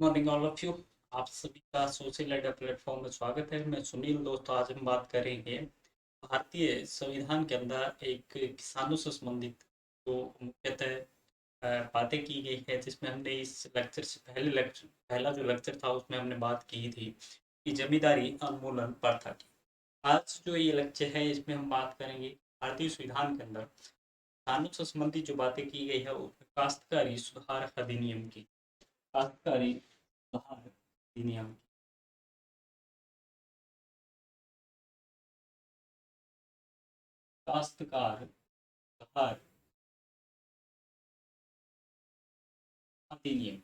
Morning all of you. आप सभी का सोशल मीडिया प्लेटफॉर्म में स्वागत है। मैं सुनील। दोस्तों, आज हम बात करेंगे भारतीय संविधान के अंदर एक किसानों से संबंधित जो मुख्यतः बातें की गई है, जिसमें हमने इस लेक्चर से पहला जो लेक्चर था उसमें हमने बात की थी कि जमींदारी उन्मूलन प्रथा की। आज जो ये लेक्चर है इसमें हम बात करेंगे भारतीय संविधान के अंदर किसानों से संबंधित जो बातें की गई है उसमें काश्तकारी सुधार अधिनियम की। काश्तकारी सुधार अधिनियम। काश्तकार सुधार अधिनियम।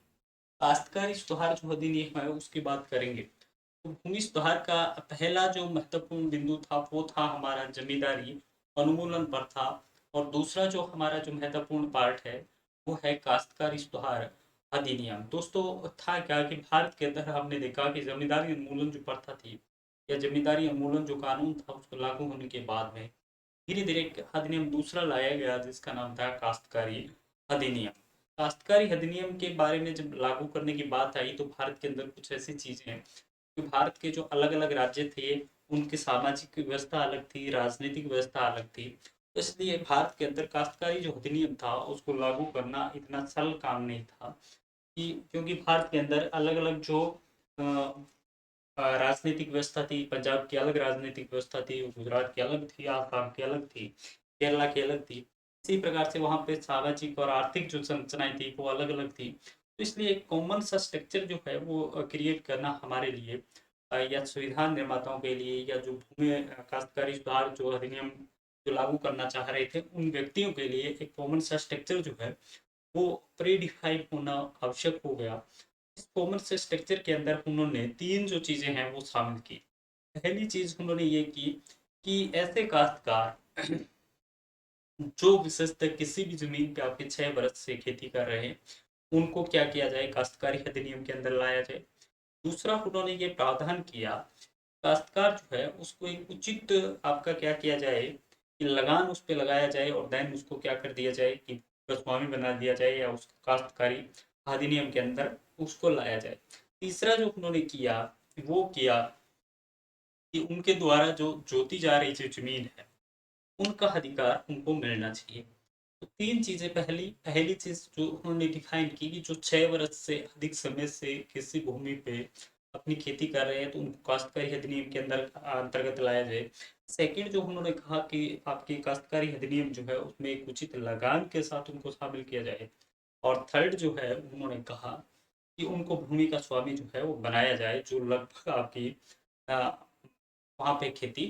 काश्तकारी सुधार जो अधिनियम है उसकी बात करेंगे तो भूमि सुधार का पहला जो महत्वपूर्ण बिंदु था वो था हमारा जमींदारी उन्मूलन प्रथा। और दूसरा जो हमारा जो महत्वपूर्ण पार्ट है वो है काश्तकारी सुधार अधिनियम। दोस्तों, था क्या कि भारत के अंदर हमने देखा कि जमींदारी उन्मूलन जो प्रथा थी या जमींदारी उन्मूलन जो कानून था उसको लागू होने के बाद में धीरे धीरे एक अधिनियम दूसरा लाया गया जिसका नाम था काश्तकारी अधिनियम। काश्तकारी अधिनियम के बारे में जब लागू करने की बात आई तो भारत के अंदर कुछ ऐसी चीजें हैं कि भारत के जो अलग अलग राज्य थे उनकी सामाजिक व्यवस्था अलग थी, राजनीतिक व्यवस्था अलग थी। तो इसलिए भारत के अंदर काश्तकारी जो अधिनियम था उसको लागू करना इतना सरल काम नहीं था कि क्योंकि भारत के अंदर अलग अलग जो राजनीतिक व्यवस्था थी। पंजाब की अलग राजनीतिक व्यवस्था थी, गुजरात की अलग थी, आसाम की अलग थी, केरला की अलग थी। इसी प्रकार से वहाँ पे सामाजिक और आर्थिक जो संरचनाएं थी वो अलग अलग थी। तो इसलिए एक कॉमन सा स्ट्रक्चर जो है वो क्रिएट करना हमारे लिए या संविधान निर्माताओं के लिए या जो भूमि काश्तकारी सुधार जो अधिनियम जो लागू करना चाह रहे थे उन व्यक्तियों के लिए एक कॉमन सा स्ट्रक्चर जो है वो प्री डिफाइन होना आवश्यक हो गया। इस कॉमन से स्ट्रक्चर के अंदर उन्होंने तीन जो चीजें हैं वो शामिल की। पहली चीज उन्होंने ये की कि ऐसे काश्तकार जो विशेषतः किसी भी जमीन पे आपके 6 वर्ष से खेती कर रहे हैं उनको क्या किया जाए, काश्तकारी अधिनियम के अंदर लाया जाए। दूसरा उन्होंने ये प्रावधान किया काश्तकार जो है उसको एक उचित आपका क्या किया जाए कि लगान उस पे लगाया जाए और देन उसको क्या कर दिया जाए कि स्वामी बना दिया जाए या उसको काश्तकारी अधिनियम के अंदर उसको लाया जाए। तीसरा जो उन्होंने किया वो किया कि उनके द्वारा जो जोती जा रही जो जमीन है उनका अधिकार उनको मिलना चाहिए। तो तीन चीजें, पहली पहली चीज जो उन्होंने डिफाइन की कि जो 6 वर्ष से अधिक समय से किसी भूमि पे अपनी खेती कर रहे हैं तो उनको काश्तकारी अधिनियम के अंदर अंतर्गत लाया जाए। सेकंड जो उन्होंने कहा कि आपकी काश्तकारी अधिनियम जो है उसमें एक उचित लगान के साथ उनको शामिल किया जाए। और थर्ड जो है उन्होंने कहा कि उनको भूमि का स्वामी जो है वो बनाया जाए जो लगभग आपकी वहाँ पे खेती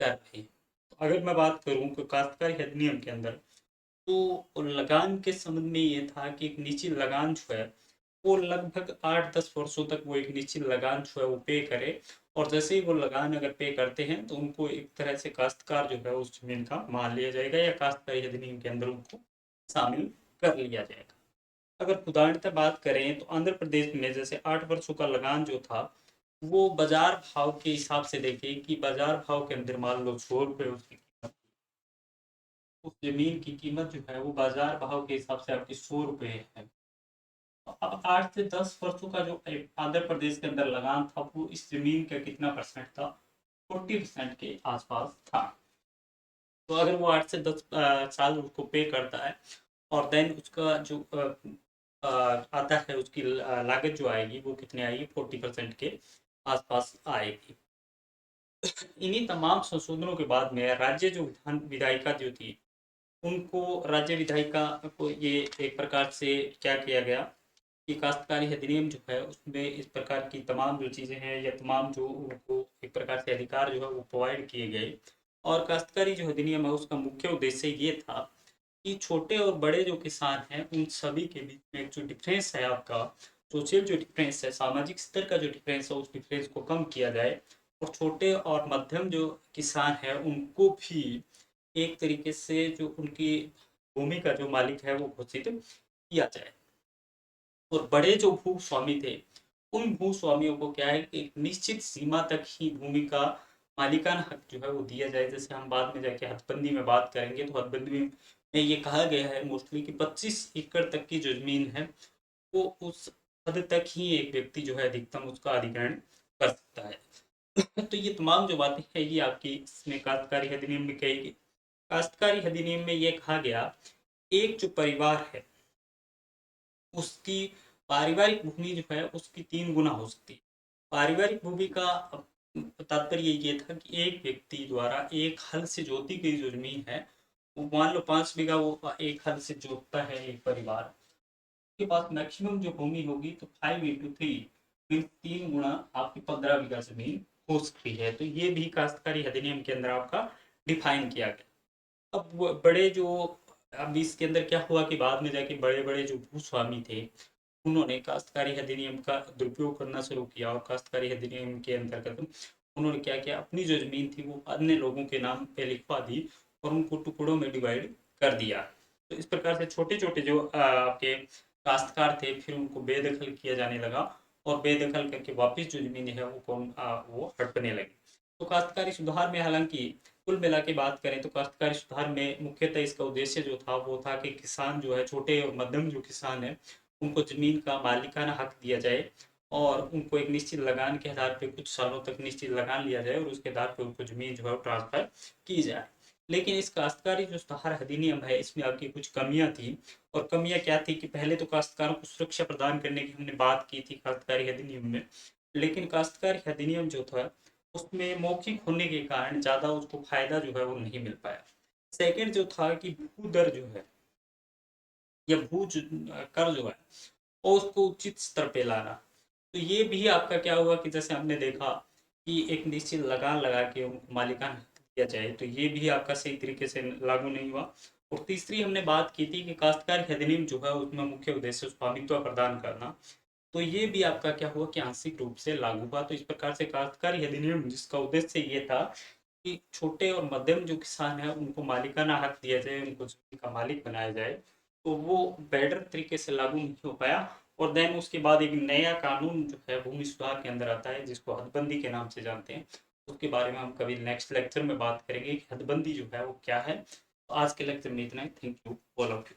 कर रही है। तो अगर मैं बात करूँ तो काश्तकारी अधिनियम के अंदर तो लगान के संबंध में ये था कि एक निश्चित लगान जो है वो लगभग 8-10 वर्षों तक वो एक निश्चित लगान जो है वो पे करे। और जैसे ही वो लगान अगर पे करते हैं तो उनको एक तरह से काश्तकार जो है उस जमीन का मान लिया जाएगा या काश्तकारी अधिनियम के अंदर उनको शामिल कर लिया जाएगा। अगर उदाहरणतः बात करें तो आंध्र प्रदेश में जैसे 8 वर्षों का लगान जो था वो बाजार भाव के हिसाब से देखें कि बाजार भाव के अंदर मान लो 100 रुपये उसकी कीमत, उस जमीन की कीमत जो है वो बाजार भाव के हिसाब से आपकी 100 रुपये है। तो अब 8 से 10 वर्षों का जो आंध्र प्रदेश के अंदर लगान था वो इस जमीन का कितना परसेंट था, 40% के आसपास था। तो अगर वो 8 से 10 साल उसको पे करता है और देन उसका जो आता है उसकी लागत जो आएगी वो कितने आएगी, 40% के आसपास आएगी। इन्हीं तमाम संशोधनों के बाद में राज्य जो विधान विधायिका जो थी उनको राज्य विधायिका को ये एक प्रकार से क्या किया गया कि काश्तकारी अधिनियम जो है उसमें इस प्रकार की तमाम जो चीज़ें हैं या तमाम जो उनको एक प्रकार से अधिकार जो है वो प्रोवाइड किए गए। और काश्तकारी जो अधिनियम है उसका मुख्य उद्देश्य ये था कि छोटे और बड़े जो किसान हैं उन सभी के बीच में एक जो डिफरेंस है आपका सोशल जो डिफरेंस है, सामाजिक स्तर का जो डिफरेंस है उस डिफरेंस को कम किया जाए। और छोटे और मध्यम जो किसान है उनको भी एक तरीके से जो उनकी भूमि का जो मालिक है वो घोषित किया जाए। और बड़े जो भूस्वामी थे उन भूस्वामियों को क्या है कि एक निश्चित सीमा तक ही भूमि का मालिकाना हक जो है वो दिया जाए। जैसे हम बाद में जाके हदबंदी में बात करेंगे तो हदबंदी में ये कहा गया है मोस्टली कि 25 एकड़ तक की जो जमीन है वो उस हद तक ही एक व्यक्ति जो है अधिकतम उसका अधिग्रहण कर सकता है। तो ये तमाम जो बातें है ये आपकी इसमें काश्तकारी अधिनियम में कही गई। काश्तकारी अधिनियम में ये कहा गया, एक जो परिवार है उसकी पारिवारिक भूमि जो है उसकी 3 गुना हो सकती है। पारिवारिक भूमि का तात्पर्य ये था कि एक व्यक्ति द्वारा एक हल से जोती गई जो जमीन है, वो मान लो 5 बीघा वो एक हल से जोतता है एक परिवार, के पास मैक्सिमम जो भूमि होगी तो 5 into 3 मीन्स 3 गुना आपकी 15 बीघा जमीन हो सकती है। तो ये भी काश्तकारी अधिनियम के अंदर आपका डिफाइन किया गया। अब बड़े जो, अब इसके अंदर क्या हुआ कि बाद में जाके बड़े बड़े जो भूस्वामी थे उन्होंने काश्तकारी अधिनियम का दुरुपयोग करना शुरू किया, और काश्तकारी अधिनियम के अंतर्गत उन्होंने क्या किया, अपनी जो जमीन थी वो अन्य लोगों के नाम पे लिखवा दी और उनको टुकड़ों में डिवाइड कर दिया। तो इस प्रकार से छोटे छोटे जो आपके काश्तकार थे फिर उनको बेदखल किया जाने लगा, और बेदखल करके वापस जो जमीन है वो हड़पने लगी। तो काश्तकारी सुधार में हालांकि कुल मिला के बात करें तो काश्तकारी सुधार में मुख्यतः इसका उद्देश्य जो था वो था कि किसान जो है, छोटे और मध्यम जो किसान है, उनको जमीन का मालिकाना हक दिया जाए और उनको एक निश्चित लगान के आधार पे कुछ सालों तक निश्चित लगान लिया जाए और उसके आधार पे उनको जमीन जो है ट्रांसफर की जाए। लेकिन इस काश्तकारी जो सुधार अधिनियम है इसमें आपकी कुछ कमियां थी। और कमियां क्या थी कि पहले तो काश्तकारों को सुरक्षा प्रदान करने की हमने बात की थी काश्तकारी अधिनियम में, लेकिन काश्तकारी अधिनियम जो था उसमें मौखिक होने के कारण ज्यादा उसको फायदा जो है वो नहीं मिल पाया। सेकंड जो था कि भू दर जो है या कर जो है और उसको उचित स्तर पे लाना। तो ये भी आपका क्या हुआ कि जैसे हमने देखा कि एक निश्चित लगान लगा के उनको मालिकाना हक दिया जाए, तो ये भी आपका सही तरीके से लागू नहीं हुआ। और तीसरी हमने बात की थी कि काश्तकारी अधिनियम जो है उसमें मुख्य उद्देश्य स्वामित्व प्रदान करना, तो ये भी आपका क्या हुआ कि आंशिक रूप से लागू हुआ। तो इस प्रकार से काश्तकारी अधिनियम जिसका उद्देश्य ये था कि छोटे और मध्यम जो किसान है उनको मालिकाना हक दिया जाए, उनको जमीन का मालिक बनाया जाए, तो वो बेटर तरीके से लागू नहीं हो पाया। और देन उसके बाद एक नया कानून जो है भूमि सुधार के अंदर आता है जिसको हदबंदी के नाम से जानते हैं। उसके बारे में हम कभी नेक्स्ट लेक्चर में बात करेंगे कि हदबंदी जो है वो क्या है। तो आज के लेक्चर में इतना ही। Thank you all of you.